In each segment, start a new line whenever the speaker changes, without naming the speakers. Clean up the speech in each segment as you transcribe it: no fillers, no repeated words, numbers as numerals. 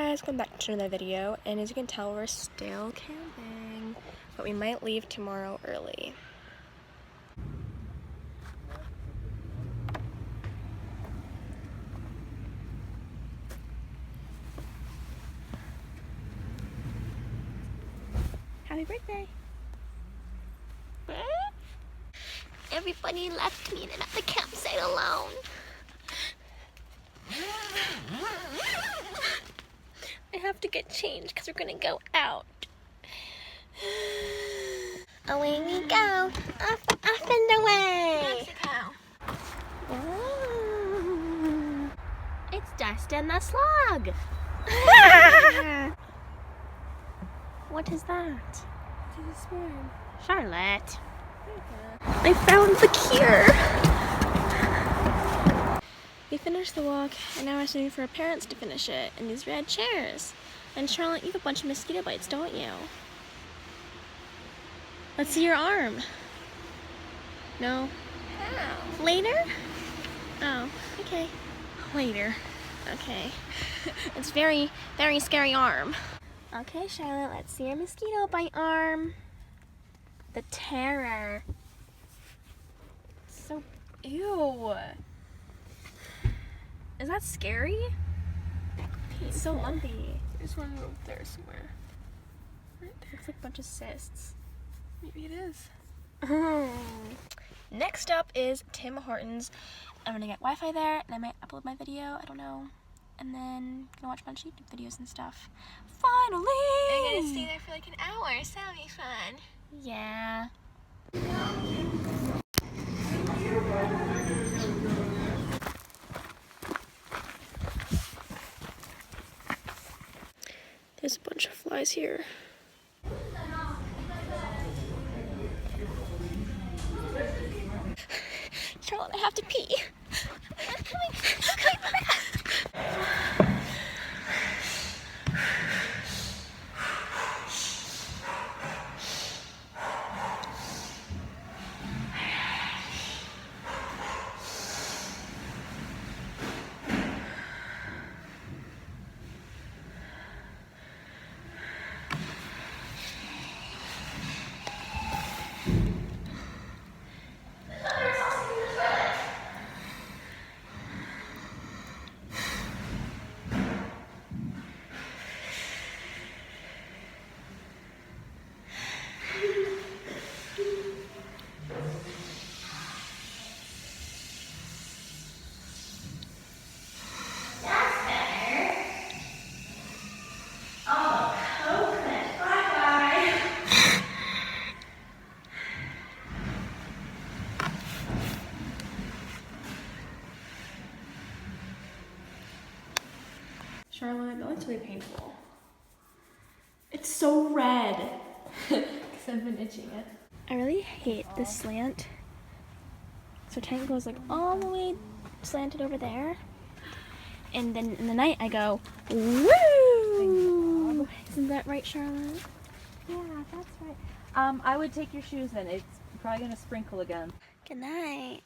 guys, welcome back to another video, and as you can tell, we're still camping, but we might leave tomorrow early. Happy birthday! Everybody left me and I'm at the campsite alone. I have to get changed because we're gonna go out. Away we go, off and away. Mexico. Oh. It's Dustin the Slug. What is that? It's a sperm. Charlotte. I found the cure. We finished the walk, and now we're waiting for our parents to finish it in these red chairs. And Charlotte, you have a bunch of mosquito bites, don't you? Let's see your arm. No? How? Later? Oh, okay. Later. Okay. It's very, very scary arm. Okay, Charlotte, let's see your mosquito bite arm. The terror. So, ew. Is that scary? It's so lumpy.
There's one over there somewhere. Right there.
Looks like a bunch of cysts.
Maybe it is.
Next up is Tim Hortons. I'm gonna get Wi-Fi there, and I might upload my video. I don't know. And then gonna watch a bunch of YouTube videos and stuff. Finally!
I'm gonna stay there for like an hour, so that'll be fun.
Yeah. There's a bunch of flies here. Charlotte, I have to pee. I'm coming back. Charlotte, that looks really painful. It's so red.
Because I've been itching it.
I really hate this slant. So tank goes like all the way slanted over there. And then in the night I go, woo! Isn't that right, Charlotte?
Yeah, that's right. I would take your shoes in. It's probably gonna sprinkle again.
Good night.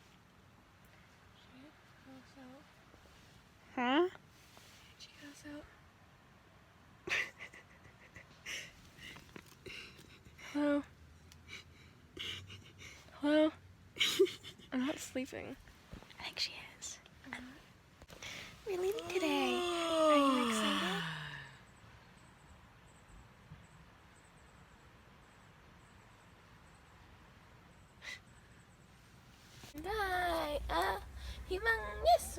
Huh?
She goes out.
Hello? Hello? I'm not sleeping. I think she is. We're leaving today. Are you excited?
Die, humongous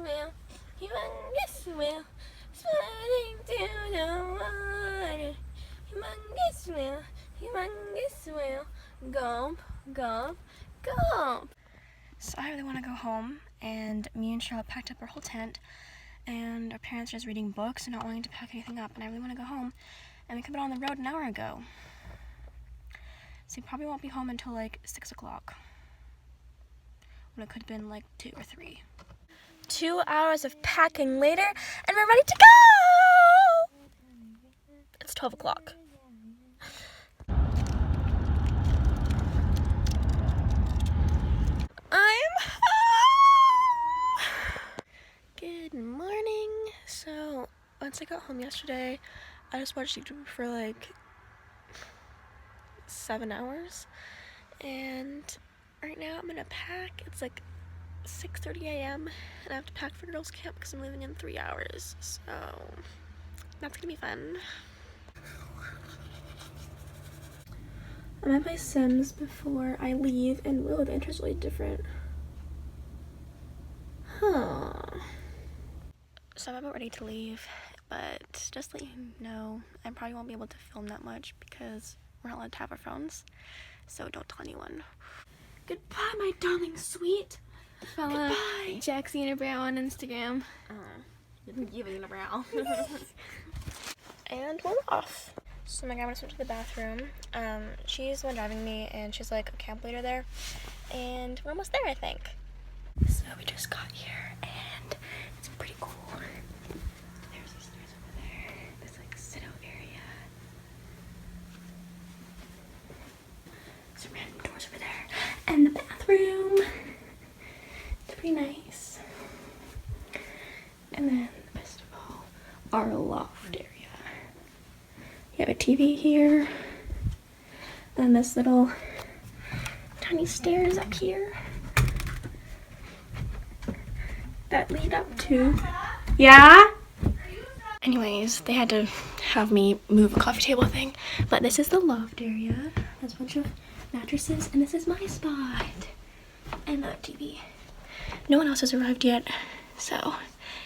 wheel, spreading to the water. Humongous wheel, gulp, gulp, gulp.
So I really want to go home, and me and Charlotte packed up our whole tent, and our parents are just reading books and not wanting to pack anything up, and I really want to go home, and we could have been on the road an hour ago. So we probably won't be home until like 6 o'clock, when it could have been like 2 or 3. 2 hours of packing later, and we're ready to go! It's 12 o'clock. I'm home! Good morning. So once I got home yesterday, I just watched YouTube for like 7 hours, and right now I'm gonna pack. It's like 6:30 a.m. and I have to pack for girls' camp because I'm leaving in 3 hours, so that's gonna be fun. I'm at my Sims before I leave, and whoa, the intro's really different. Huh. So I'm about ready to leave, but just to let you know, I probably won't be able to film that much because we're not allowed to have our phones, so don't tell anyone. Goodbye, my darling sweet.
Follow
Goodbye.
Jaxie Unibrow on Instagram.
Give it a brow. And we're off. So my grandma just went to the bathroom. She's the one driving me, and she's like a camp leader there. And we're almost there, I think. So we just got here, and it's pretty cool. There's the stairs over there. This like sit-out area. Some random doors over there. And the bathroom. It's pretty nice. And then, best of all, our loft area. You have a TV here. And this little tiny stairs up here that lead up to. Yeah? Anyways, they had to have me move a coffee table thing. But this is the loft area. There's a bunch of mattresses, and this is my spot. And another TV. No one else has arrived yet, so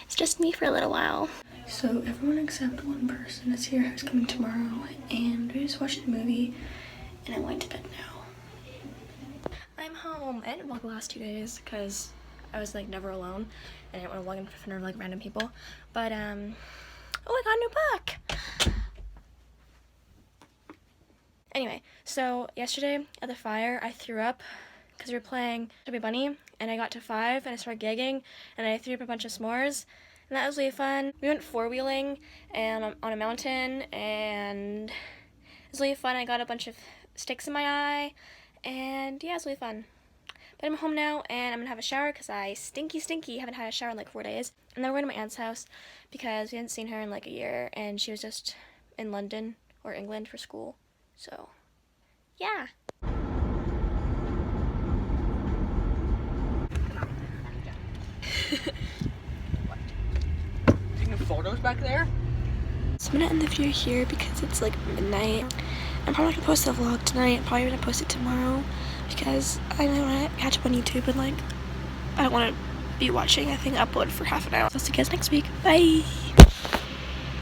it's just me for a little while. So everyone except one person is here who's coming tomorrow, and we just watched a movie, and I went to bed now. I'm home. I didn't vlog the last 2 days because I was like never alone, and I didn't want to vlog in front of like random people. But oh, I got a new book. Anyway, so yesterday at the fire, I threw up because we were playing Chubby Bunny, and I got to 5 and I started gagging, and I threw up a bunch of s'mores, and that was really fun. We went 4-wheeling and on a mountain, and it was really fun. I got a bunch of sticks in my eye, and yeah, it was really fun. But I'm home now, and I'm gonna have a shower because I stinky haven't had a shower in like 4 days. And then we're going to my aunt's house because we hadn't seen her in like a year, and she was just in London or England for school. So yeah.
Taking photos back there?
So I'm gonna end the video here because it's like midnight. I'm probably gonna post a vlog tonight. I'm probably gonna post it tomorrow because I want to catch up on YouTube, and like I don't want to be watching a thing upload for half an hour. So I'll see you guys next week. Bye.